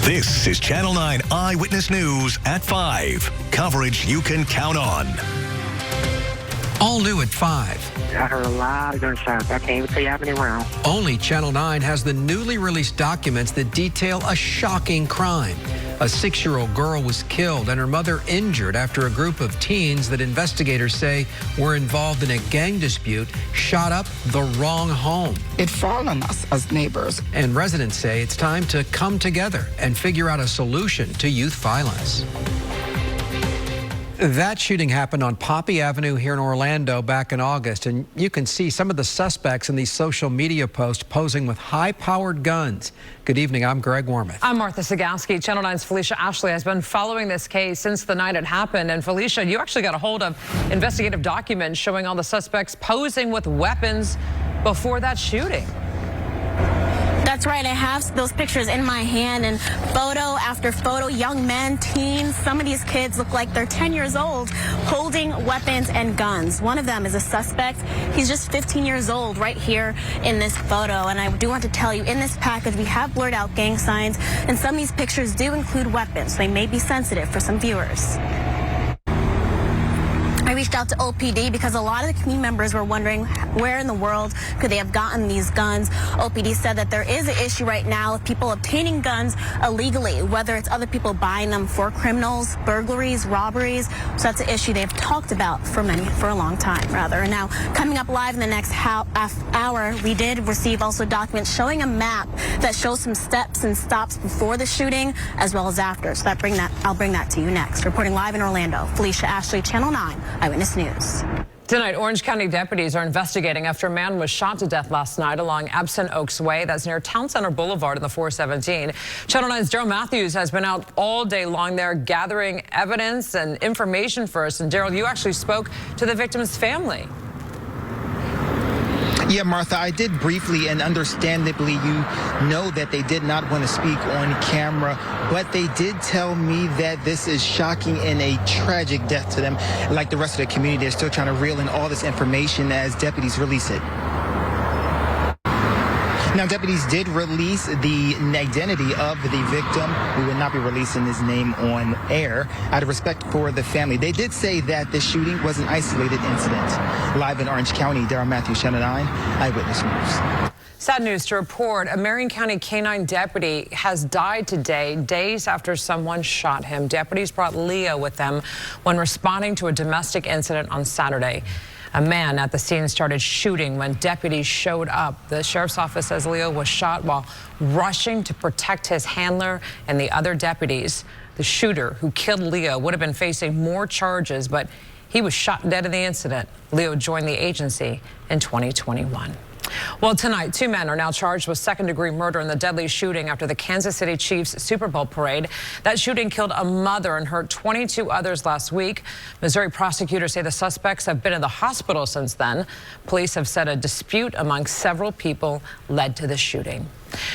This is Channel 9 Eyewitness News at 5. Coverage you can count on. All new at 5. I heard a lot of gunshots. I can't even tell you how many rounds. Only Channel 9 has the newly released documents that detail a shocking crime. A 6-year-old girl was killed and her mother injured after a group of teens that investigators say were involved in a gang dispute shot up the wrong home. It falls on us as neighbors. And residents say it's time to come together and figure out a solution to youth violence. That shooting happened on Poppy Avenue here in Orlando back in August, and you can see some of the suspects in these social media posts posing with high-powered guns. Good evening, I'm Greg Wormuth. I'm Martha Sagowski. Channel 9's Felicia Ashley has been following this case since the night it happened. And Felicia, you actually got a hold of investigative documents showing all the suspects posing with weapons before that shooting. That's right. I have those pictures in my hand, and photo after photo, young men, teens, some of these kids look like they're 10 years old holding weapons and guns. One of them is a suspect. He's just 15 years old right here in this photo. And I do want to tell you, in this package, we have blurred out gang signs, and some of these pictures do include weapons. They may be sensitive for some viewers. I reached out to OPD because a lot of the community members were wondering where in the world could they have gotten these guns. OPD said that there is an issue right now with people obtaining guns illegally, whether it's other people buying them for criminals, burglaries, robberies. So that's an issue they've talked about for a long time, rather. And now, coming up live in the next hour, we did receive also documents showing a map that shows some steps and stops before the shooting as well as after. So I'll bring that to you next. Reporting live in Orlando, Felicia Ashley, Channel 9. Eyewitness News. Tonight, Orange County deputies are investigating after a man was shot to death last night along Epson Oaks Way. That's near Town Center Boulevard in the 417. Channel 9's Daryl Matthews has been out all day long there gathering evidence and information for us. And Daryl, you actually spoke to the victim's family. Yeah, Martha, I did briefly, and understandably, you know that they did not want to speak on camera, but they did tell me that this is shocking and a tragic death to them. Like the rest of the community, they're still trying to reel in all this information as deputies release it. Now, deputies did release the identity of the victim. We will not be releasing his name on air out of respect for the family. They did say that the shooting was an isolated incident. Live in Orange County, Daryl Matthews, Channel 9, Eyewitness News. Sad news to report. A Marion County K-9 deputy has died today, days after someone shot him. Deputies brought Leo with them when responding to a domestic incident on Saturday. A man at the scene started shooting when deputies showed up. The sheriff's office says Leo was shot while rushing to protect his handler and the other deputies. The shooter who killed Leo would have been facing more charges, but he was shot dead in the incident. Leo joined the agency in 2021. Well, tonight, 2 men are now charged with second-degree murder in the deadly shooting after the Kansas City Chiefs Super Bowl parade. That shooting killed a mother and hurt 22 others last week. Missouri prosecutors say the suspects have been in the hospital since then. Police have said a dispute among several people led to the shooting.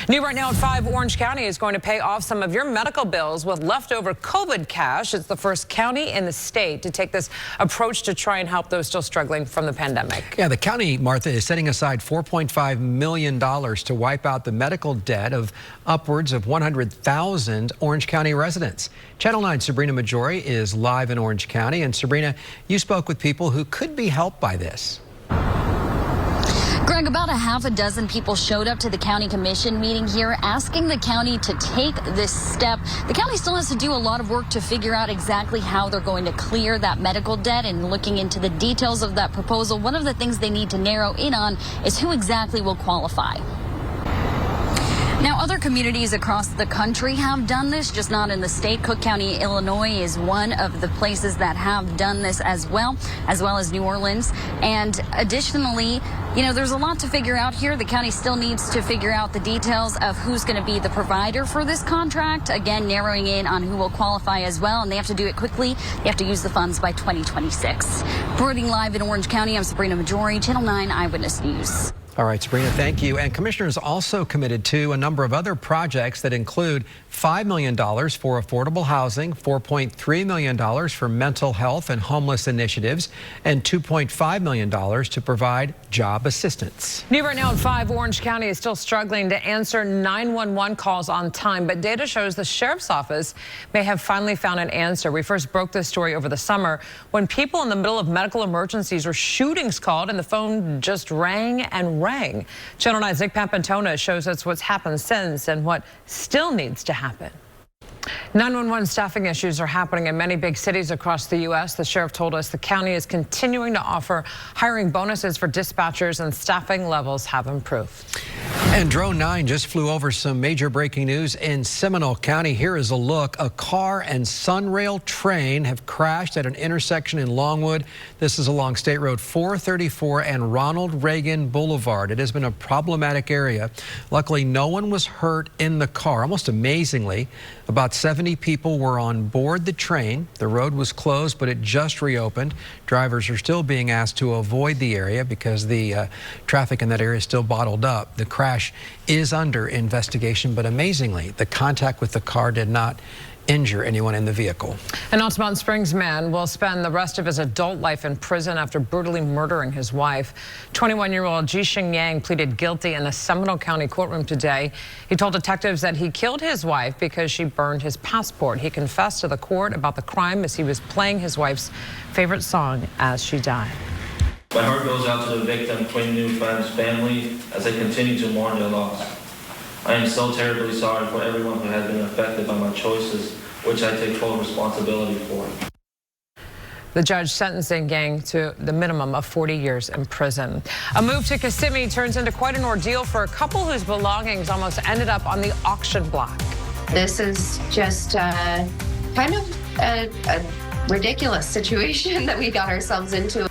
New right now at 5, Orange County is going to pay off some of your medical bills with leftover COVID cash. It's the first county in the state to take this approach to try and help those still struggling from the pandemic. Yeah, the county, Martha, is setting aside $4.5 million to wipe out the medical debt of upwards of 100,000 Orange County residents. Channel 9's Sabrina Majori is live in Orange County. And Sabrina, you spoke with people who could be helped by this. Greg, about a half a dozen people showed up to the county commission meeting here asking the county to take this step. The county still has to do a lot of work to figure out exactly how they're going to clear that medical debt, and looking into the details of that proposal. One of the things they need to narrow in on is who exactly will qualify. Now, other communities across the country have done this, just not in the state. Cook County, Illinois is one of the places that have done this as well as New Orleans. And additionally, you know, there's a lot to figure out here. The county still needs to figure out the details of who's going to be the provider for this contract. Again, narrowing in on who will qualify as well, and they have to do it quickly. They have to use the funds by 2026. Reporting live in Orange County, I'm Sabrina Majori, Channel 9 Eyewitness News. All right, Sabrina, thank you. And commissioners also committed to a number of other projects that include $5 million for affordable housing, $4.3 million for mental health and homeless initiatives, and $2.5 million to provide job assistance. New right now at 5, Orange County is still struggling to answer 911 calls on time, but data shows the sheriff's office may have finally found an answer. We first broke this story over the summer when people in the middle of medical emergencies or shootings called and the phone just rang and rang. Channel 9's Nick Pampantona shows us what's happened since and what still needs to happen. 911 staffing issues are happening in many big cities across the U.S. The sheriff told us the county is continuing to offer hiring bonuses for dispatchers and staffing levels have improved. And Drone 9 just flew over some major breaking news in Seminole County. Here is a look. A car and Sunrail train have crashed at an intersection in Longwood. This is along State Road 434 and Ronald Reagan Boulevard. It has been a problematic area. Luckily, no one was hurt in the car. Almost amazingly, about 70 people were on board the train. The road was closed, but it just reopened. Drivers are still being asked to avoid the area because the traffic in that area is still bottled up. The crash is under investigation, but amazingly, the contact with the car did not injure anyone in the vehicle. An Altamont Springs man will spend the rest of his adult life in prison after brutally murdering his wife. 21-year-old Jisheng Yang pleaded guilty in a Seminole County courtroom today. He told detectives that he killed his wife because she burned his passport. He confessed to the court about the crime as he was playing his wife's favorite song as she died. My heart goes out to the victim, twin new friends, family, as they continue to mourn their loss. I am so terribly sorry for everyone who has been affected by my choices, which I take full responsibility for. The judge sentencing Yang to the minimum of 40 years in prison. A move to Kissimmee turns into quite an ordeal for a couple whose belongings almost ended up on the auction block. This is just kind of a ridiculous situation that we got ourselves into.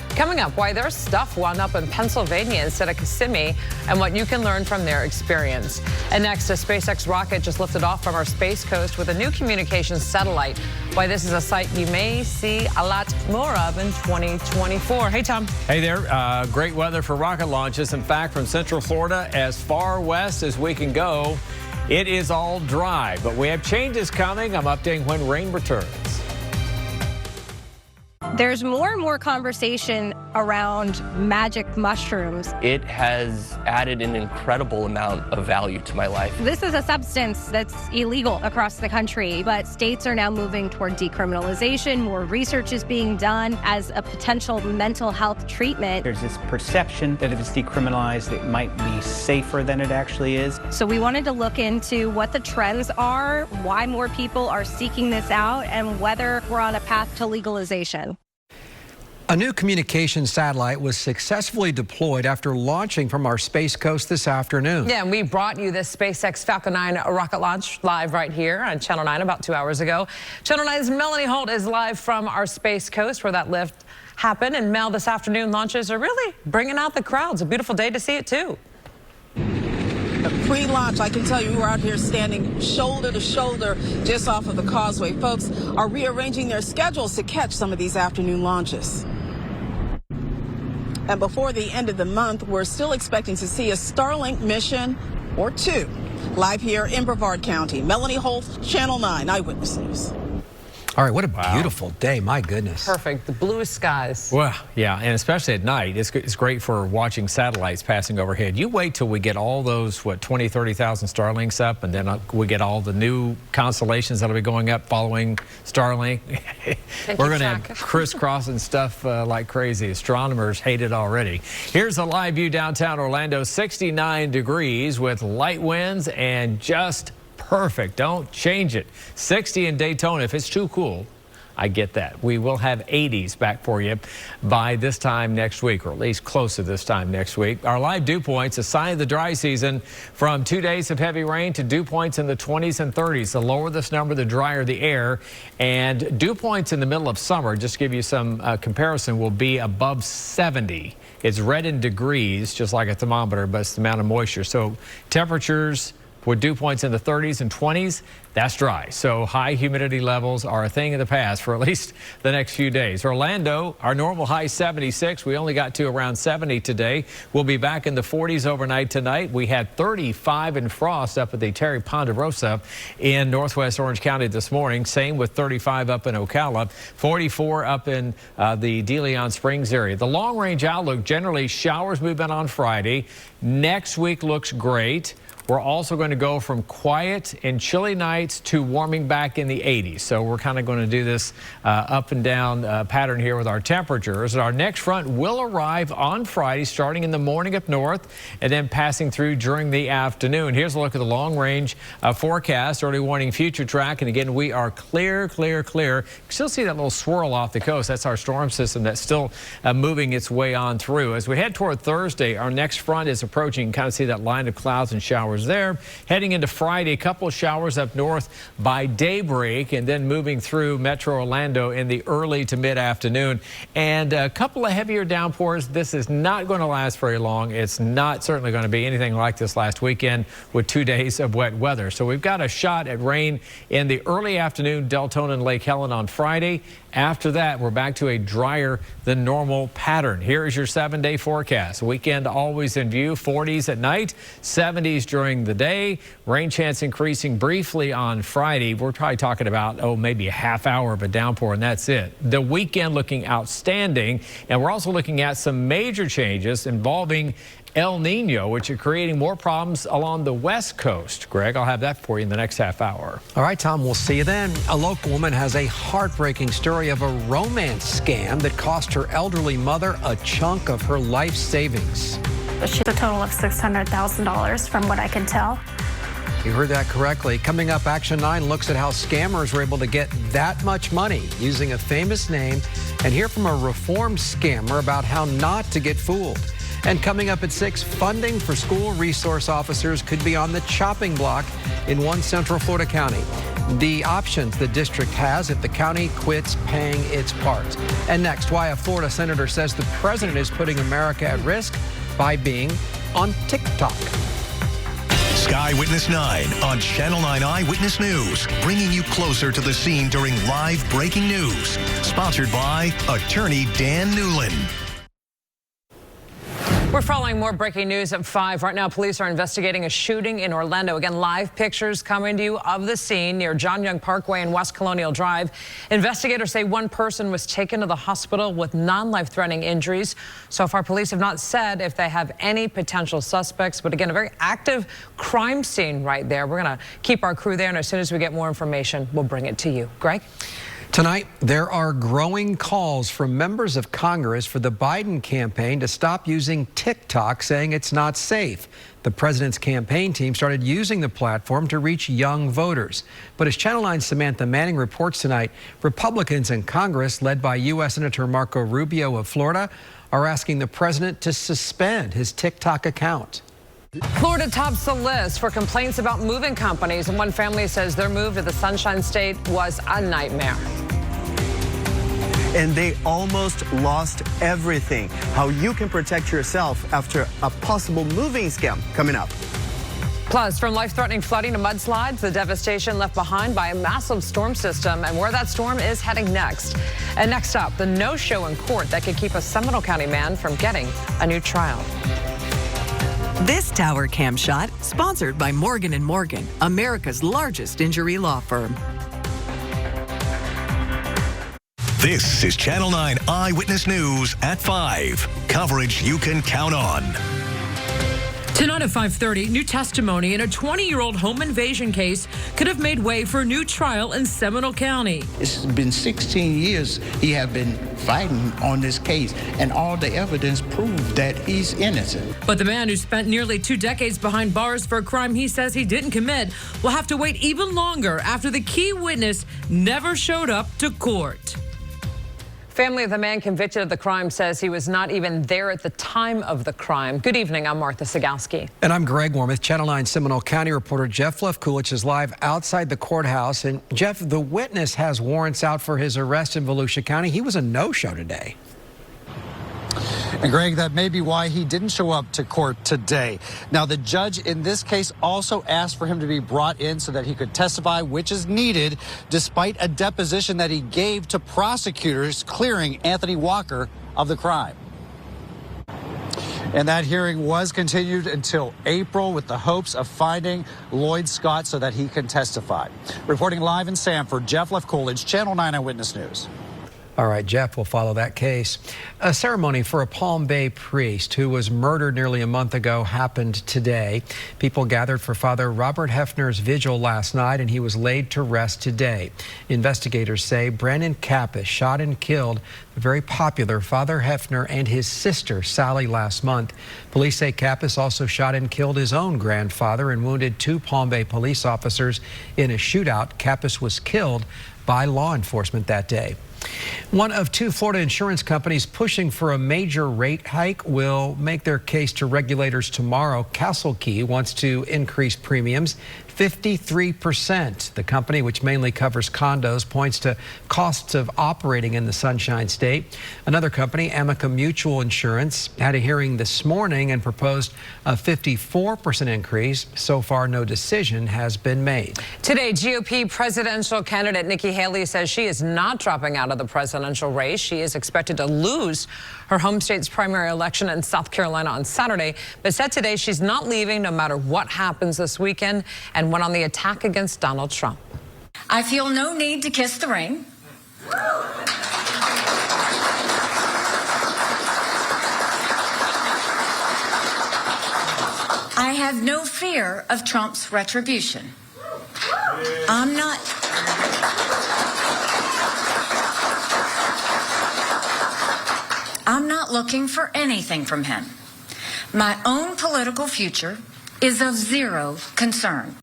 Coming up, why their stuff wound up in Pennsylvania instead of Kissimmee and what you can learn from their experience. And next, a SpaceX rocket just lifted off from our Space Coast with a new communications satellite. Why this is a site you may see a lot more of in 2024. Hey, Tom. Hey there. Great weather for rocket launches. In fact, from Central Florida as far west as we can go, it is all dry. But we have changes coming. I'm updating when rain returns. There's more and more conversation around magic mushrooms. It has added an incredible amount of value to my life. This is a substance that's illegal across the country, but states are now moving toward decriminalization. More research is being done as a potential mental health treatment. There's this perception that if it's decriminalized, it might be safer than it actually is. So we wanted to look into what the trends are, why more people are seeking this out, and whether we're on a path to legalization. A new communications satellite was successfully deployed after launching from our Space Coast this afternoon. Yeah, and we brought you this SpaceX Falcon 9 rocket launch live right here on Channel 9 about 2 hours ago. Channel 9's Melanie Holt is live from our Space Coast where that lift happened. And Mel, this afternoon launches are really bringing out the crowds. A beautiful day to see it, too. Pre-launch, I can tell you, we're out here standing shoulder to shoulder just off of the causeway. Folks are rearranging their schedules to catch some of these afternoon launches. And before the end of the month, we're still expecting to see a Starlink mission or two. Live here in Brevard County. Melanie Holt, Channel 9 Eyewitness News. All right, what a beautiful day. My goodness. Perfect. The bluest skies. Well, yeah, and especially at night, it's great for watching satellites passing overhead. You wait till we get all those, 20, 30,000 Starlinks up, and then we get all the new constellations that'll be going up following Starlink. We're going to have crisscrossing stuff like crazy. Astronomers hate it already. Here's a live view downtown Orlando, 69 degrees with light winds and just perfect. Don't change it. 60 in Daytona. If it's too cool, I get that. We will have 80s back for you by this time next week, or at least close to this time next week. Our live dew points, a sign of the dry season, from 2 days of heavy rain to dew points in the 20s and 30s. The lower this number, the drier the air. And dew points in the middle of summer, just to give you some comparison, will be above 70. It's read in degrees, just like a thermometer, but it's the amount of moisture. So temperatures with dew points in the 30s and 20s. That's dry, so high humidity levels are a thing of the past for at least the next few days. Orlando, our normal high 76. We only got to around 70 today. We'll be back in the 40s overnight tonight. We had 35 in frost up at the Terry Ponderosa in northwest Orange County this morning. Same with 35 up in Ocala, 44 up in the De Leon Springs area. The long range outlook, generally showers movement on Friday. Next week looks great. We're also going to go from quiet and chilly nights to warming back in the 80s. So we're kind of going to do this up and down pattern here with our temperatures. Our next front will arrive on Friday, starting in the morning up north and then passing through during the afternoon. Here's a look at the long range forecast, early warning future track. And again, we are clear, clear, clear. You can still see that little swirl off the coast. That's our storm system that's still moving its way on through. As we head toward Thursday, our next front is approaching. You can kind of see that line of clouds and showers there. Heading into Friday, a couple of showers up north by daybreak and then moving through Metro Orlando in the early to mid-afternoon. And a couple of heavier downpours. This is not going to last very long. It's not certainly going to be anything like this last weekend with 2 days of wet weather. So we've got a shot at rain in the early afternoon, Deltona and Lake Helen on Friday. After that, we're back to a drier than normal pattern. Here is your 7-day forecast. Weekend always in view, 40s at night, 70s during the day. Rain chance increasing briefly on Friday. We're probably talking about, maybe a half hour of a downpour, and that's it. The weekend looking outstanding, and we're also looking at some major changes involving El Nino, which are creating more problems along the west coast. Greg, I'll have that for you in the next half hour. All right, Tom, we'll see you then. A local woman has a heartbreaking story of a romance scam that cost her elderly mother a chunk of her life savings. She's a total of $600,000 from what I can tell. You heard that correctly. Coming up, Action 9 looks at how scammers were able to get that much money using a famous name, and hear from a reformed scammer about how not to get fooled. And coming up at 6, funding for school resource officers could be on the chopping block in one Central Florida county. The options the district has if the county quits paying its part. And next, why a Florida senator says the president is putting America at risk by being on TikTok. Sky Witness 9 on Channel 9 Eyewitness News, bringing you closer to the scene during live breaking news. Sponsored by attorney Dan Newland. We're following more breaking news at 5. Right now, police are investigating a shooting in Orlando. Again, live pictures coming to you of the scene near John Young Parkway and West Colonial Drive. Investigators say one person was taken to the hospital with non-life-threatening injuries. So far, police have not said if they have any potential suspects. But again, a very active crime scene right there. We're going to keep our crew there, and as soon as we get more information, we'll bring it to you. Greg? Tonight, there are growing calls from members of Congress for the Biden campaign to stop using TikTok, saying it's not safe. The president's campaign team started using the platform to reach young voters. But as Channel 9's Samantha Manning reports tonight, Republicans in Congress, led by U.S. Senator Marco Rubio of Florida, are asking the president to suspend his TikTok account. Florida tops the list for complaints about moving companies, and one family says their move to the Sunshine State was a nightmare. And they almost lost everything. How you can protect yourself after a possible moving scam coming up. Plus, from life-threatening flooding to mudslides, the devastation left behind by a massive storm system and where that storm is heading next. And next up, the no-show in court that could keep a Seminole County man from getting a new trial. This Tower Cam Shot, sponsored by Morgan & Morgan, America's largest injury law firm. This is Channel 9 Eyewitness News at 5. Coverage you can count on. Tonight at 5:30, new testimony in a 20-year-old home invasion case could have made way for a new trial in Seminole County. It's been 16 years he have been fighting on this case, and all the evidence proved that he's innocent. But the man who spent nearly 2 decades behind bars for a crime he says he didn't commit will have to wait even longer after the key witness never showed up to court. Family of the man convicted of the crime says he was not even there at the time of the crime. Good evening, I'm Martha Sigalski. And I'm Greg Wormuth. Channel 9 Seminole County reporter Jeff Lefkulich is live outside the courthouse. And Jeff, the witness has warrants out for his arrest in Volusia County. He was a no-show today. And Greg, that may be why he didn't show up to court today. Now, the judge in this case also asked for him to be brought in so that he could testify, which is needed, despite a deposition that he gave to prosecutors clearing Anthony Walker of the crime. And that hearing was continued until April with the hopes of finding Lloyd Scott so that he can testify. Reporting live in Sanford, Jeff Left-Coolidge, Channel 9 Eyewitness News. All right, Jeff will follow that case. A ceremony for a Palm Bay priest who was murdered nearly a month ago happened today. People gathered for Father Robert Hefner's vigil last night, and he was laid to rest today. Investigators say Brandon Kappas shot and killed the very popular Father Hefner and his sister Sally last month. Police say Kappas also shot and killed his own grandfather and wounded 2 Palm Bay police officers in a shootout. Kappas was killed by law enforcement that day. One of 2 Florida insurance companies pushing for a major rate hike will make their case to regulators tomorrow. Castle Key wants to increase premiums 53%. The company, which mainly covers condos, points to costs of operating in the Sunshine State. Another company, Amica Mutual Insurance, had a hearing this morning and proposed a 54% increase. So far, no decision has been made. Today, GOP presidential candidate Nikki Haley says she is not dropping out of the presidential race. She is expected to lose her home state's primary election in South Carolina on Saturday, but said today she's not leaving no matter what happens this weekend, and went on the attack against Donald Trump. I feel no need to kiss the ring. I have no fear of Trump's retribution. I'm not looking for anything from him. My own political future is of zero concern.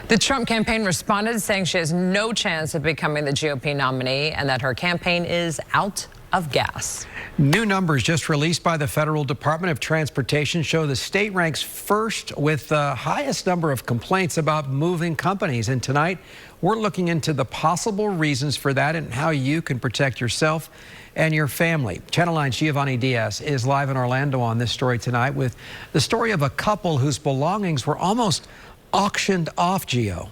The Trump campaign responded, saying she has no chance of becoming the GOP nominee and that her campaign is out of gas. New numbers just released by the Federal Department of Transportation show the state ranks first with the highest number of complaints about moving companies. And tonight, we're looking into the possible reasons for that and how you can protect yourself and your family. Channel 9's Giovanni Diaz is live in Orlando on this story tonight with the story of a couple whose belongings were almost auctioned off, Gio.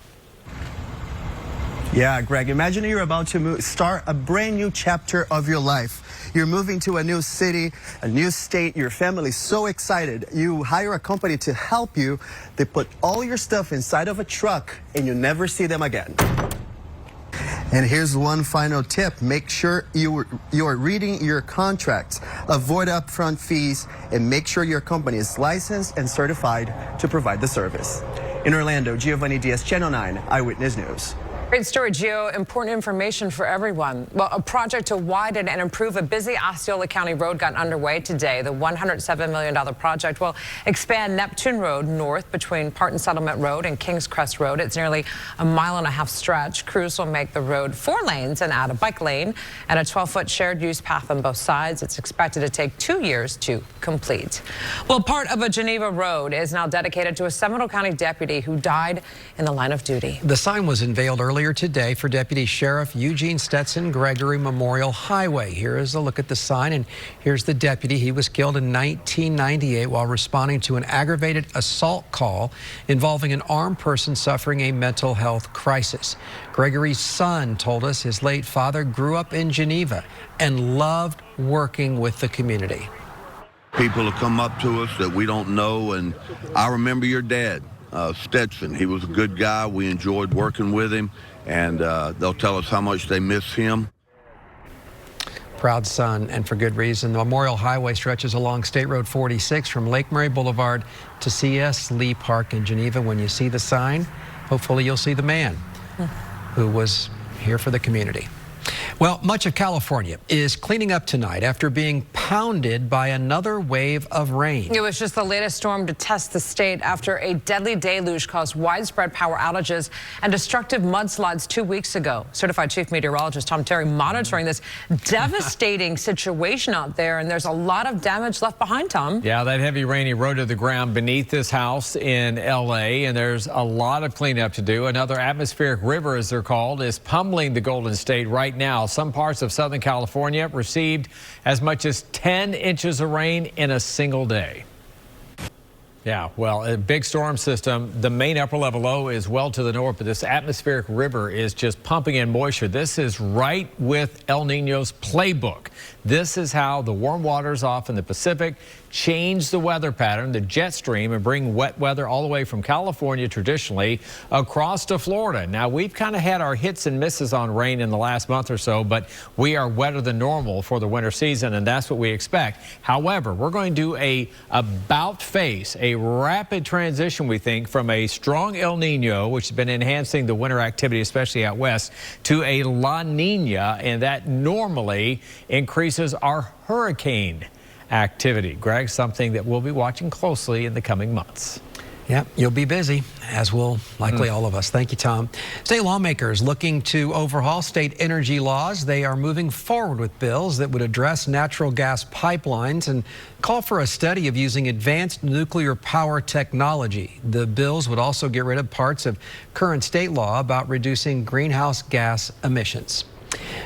Yeah, Greg, imagine you're about to start a brand new chapter of your life. You're moving to a new city, a new state, your family's so excited. You hire a company to help you. They put all your stuff inside of a truck and you never see them again. And here's one final tip. Make sure you are reading your contracts. Avoid upfront fees and make sure your company is licensed and certified to provide the service. In Orlando, Giovanni Diaz, Channel 9 Eyewitness News. Great story, Gio. Important information for everyone. Well, a project to widen and improve a busy Osceola County road got underway today. The $107 million project will expand Neptune Road north between Parton Settlement Road and Kings Crest Road. It's nearly a 1.5 mile stretch. Crews will make the road 4 lanes and add a bike lane and a 12-foot shared use path on both sides. It's expected to take 2 years to complete. Well, part of a Geneva road is now dedicated to a Seminole County deputy who died in the line of duty. The sign was unveiled earlier today for Deputy Sheriff Eugene Stetson Gregory Memorial Highway. Here is a look at the sign, and here's the deputy. He was killed in 1998 while responding to an aggravated assault call involving an armed person suffering a mental health crisis. Gregory's son told us his late father grew up in Geneva and loved working with the community. People will come up to us that we don't know, and I remember your dad, Stetson. He was a good guy. We enjoyed working with him, and they'll tell us how much they miss him. Proud son, and for good reason. The Memorial Highway stretches along State Road 46 from Lake Mary Boulevard to C.S. Lee Park in Geneva. When you see the sign, hopefully you'll see the man who was here for the community. Well, much of California is cleaning up tonight after being pounded by another wave of rain. It was just the latest storm to test the state after a deadly deluge caused widespread power outages and destructive mudslides 2 weeks ago. Certified Chief Meteorologist Tom Terry monitoring this devastating situation out there, and there's a lot of damage left behind, Tom. Yeah, that heavy rain eroded the ground beneath this house in L.A., and there's a lot of cleanup to do. Another atmospheric river, as they're called, is pummeling the Golden State right now. Some parts of Southern California received as much as 10 inches of rain in a single day. Yeah, well, a big storm system. The main upper level low is well to the north, but this atmospheric river is just pumping in moisture. This is right with El Nino's playbook. This is how the warm waters off in the Pacific change the weather pattern, the jet stream, and bring wet weather all the way from California traditionally across to Florida. Now, we've kind of had our hits and misses on rain in the last month or so, but we are wetter than normal for the winter season, and that's what we expect. However, we're going to do a about-face, a rapid transition, we think, from a strong El Nino, which has been enhancing the winter activity, especially out west, to a La Nina, and that normally increases our hurricane activity. Greg, something that we'll be watching closely in the coming months. Yeah, you'll be busy, as will likely all of us. Thank you, Tom. State lawmakers looking to overhaul state energy laws. They are moving forward with bills that would address natural gas pipelines and call for a study of using advanced nuclear power technology. The bills would also get rid of parts of current state law about reducing greenhouse gas emissions.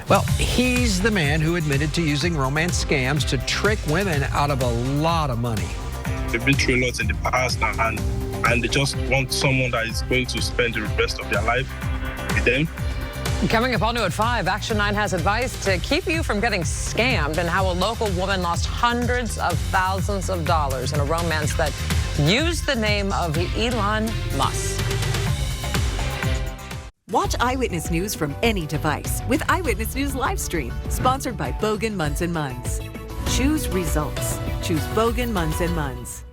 Well, he's the man who admitted to using romance scams to trick women out of a lot of money. They've been through a lot in the past and they just want someone that is going to spend the rest of their life with them. Coming up all new at 5, Action 9 has advice to keep you from getting scammed and how a local woman lost hundreds of thousands of dollars in a romance that used the name of Elon Musk. Watch Eyewitness News from any device with Eyewitness News Livestream, sponsored by Bogan Munz & Munz. Choose results. Choose Bogan Munz & Munz.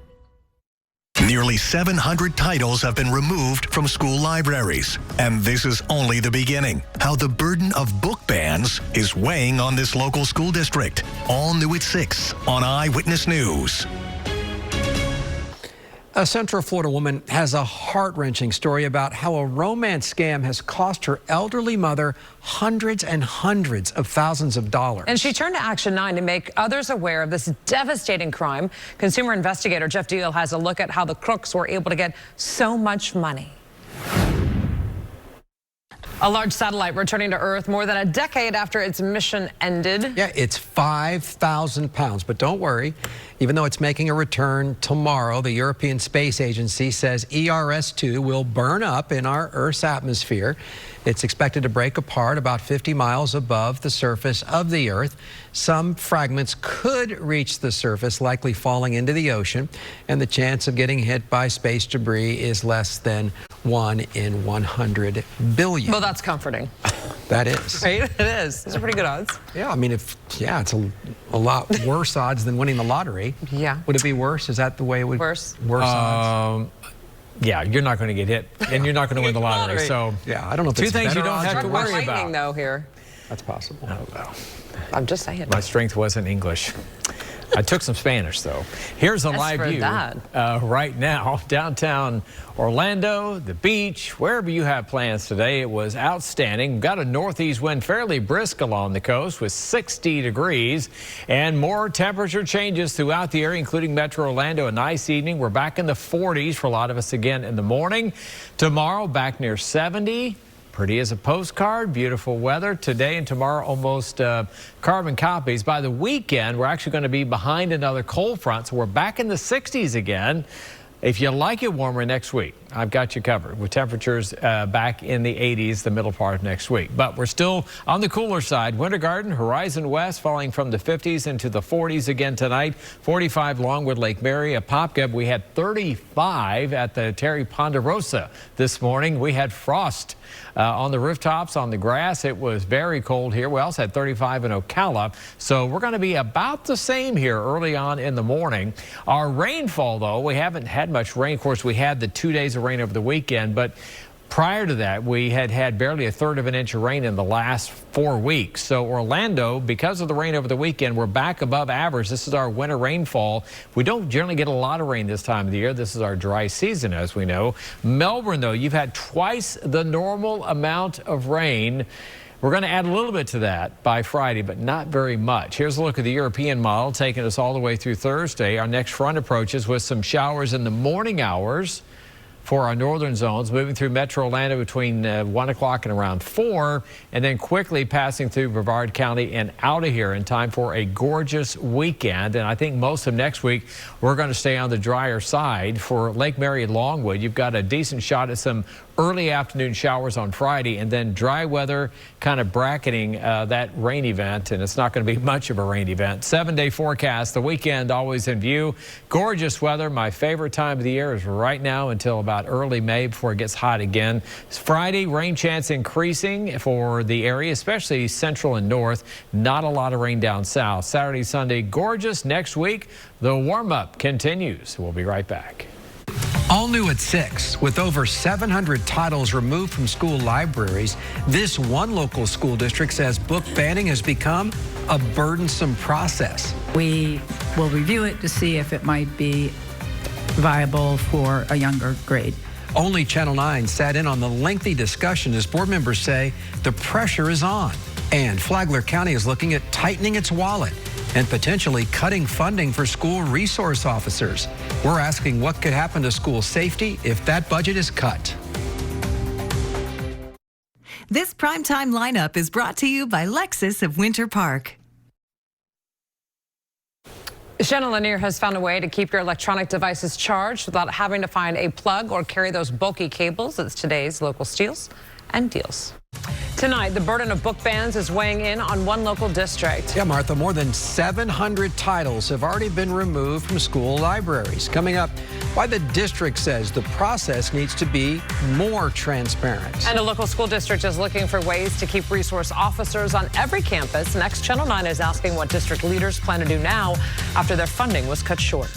Nearly 700 titles have been removed from school libraries. And this is only the beginning. How the burden of book bans is weighing on this local school district. All new at 6 on Eyewitness News. A Central Florida woman has a heart-wrenching story about how a romance scam has cost her elderly mother hundreds and hundreds of thousands of dollars. And she turned to Action 9 to make others aware of this devastating crime. Consumer investigator Jeff Deal has a look at how the crooks were able to get so much money. A large satellite returning to Earth more than a decade after its mission ended. Yeah, it's 5,000 pounds, but don't worry. Even though it's making a return tomorrow, the European Space Agency says ERS-2 will burn up in our Earth's atmosphere. It's expected to break apart about 50 miles above the surface of the Earth. Some fragments could reach the surface, likely falling into the ocean, and the chance of getting hit by space debris is less than 1 in 100 billion. Well, that's comforting. That is. Right? It is. Those are pretty good odds. Yeah, I mean, it's a lot worse odds than winning the lottery. Yeah. Would it be worse? Is that the way it would? Worse. Worse odds? Yeah, you're not going to get hit, and you're not going to win the lottery. So, yeah, I don't know if two it's things you better don't odds have to or worry worse. about. Though here. That's possible. Oh, well. I'm just saying. My strength wasn't English. I took some Spanish, though. Here's a live view right now, downtown Orlando, the beach, wherever you have plans today. It was outstanding. Got a northeast wind fairly brisk along the coast with 60 degrees and more temperature changes throughout the area, including Metro Orlando. A nice evening. We're back in the 40s for a lot of us again in the morning. Tomorrow, back near 70. Pretty as a postcard, beautiful weather today and tomorrow, almost carbon copies. By the weekend, we're actually going to be behind another cold front, so we're back in the 60s again. If you like it warmer next week, I've got you covered with temperatures back in the 80s the middle part of next week. But we're still on the cooler side. Winter Garden, Horizon West falling from the 50s into the 40s again tonight. 45 Longwood Lake Mary, Apopka. We had 35 at the Terry Ponderosa this morning. We had frost on the rooftops, on the grass. It was very cold here. We also had 35 in Ocala. So we're going to be about the same here early on in the morning. Our rainfall, though, we haven't had much rain. Of course, we had the 2 days of rain over the weekend, but prior to that, we had barely a third of an inch of rain in the last 4 weeks. So Orlando, because of the rain over the weekend, we're back above average. This is our winter rainfall. We don't generally get a lot of rain this time of the year. This is our dry season, as we know. Melbourne, though, you've had twice the normal amount of rain. We're going to add a little bit to that by Friday, but not very much. Here's a look at the European model, taking us all the way through Thursday. Our next front approaches with some showers in the morning hours, for our northern zones, moving through Metro Atlanta between 1 o'clock and around 4, and then quickly passing through Brevard County and out of here in time for a gorgeous weekend. And I think most of next week we're going to stay on the drier side. For Lake Mary and Longwood, you've got a decent shot at some early afternoon showers on Friday, and then dry weather kind of bracketing that rain event, and it's not going to be much of a rain event. 7-day forecast, the weekend always in view. Gorgeous weather. My favorite time of the year is right now until about early May before it gets hot again. Friday, rain chance increasing for the area, especially central and north. Not a lot of rain down south. Saturday, Sunday, gorgeous. Next week, the warm-up continues. We'll be right back. All new at 6. With over 700 titles removed from school libraries, this one local school district says book banning has become a burdensome process. We will review it to see if it might be viable for a younger grade. Only Channel 9 sat in on the lengthy discussion as board members say the pressure is on. And Flagler County is looking at tightening its wallet and potentially cutting funding for school resource officers. We're asking what could happen to school safety if that budget is cut. This primetime lineup is brought to you by Lexus of Winter Park. Shannon Lanier has found a way to keep your electronic devices charged without having to find a plug or carry those bulky cables. It's today's local steals and deals. Tonight, the burden of book bans is weighing in on one local district. Yeah, Martha, more than 700 titles have already been removed from school libraries. Coming up, why the district says the process needs to be more transparent. And a local school district is looking for ways to keep resource officers on every campus. Next, Channel 9 is asking what district leaders plan to do now after their funding was cut short.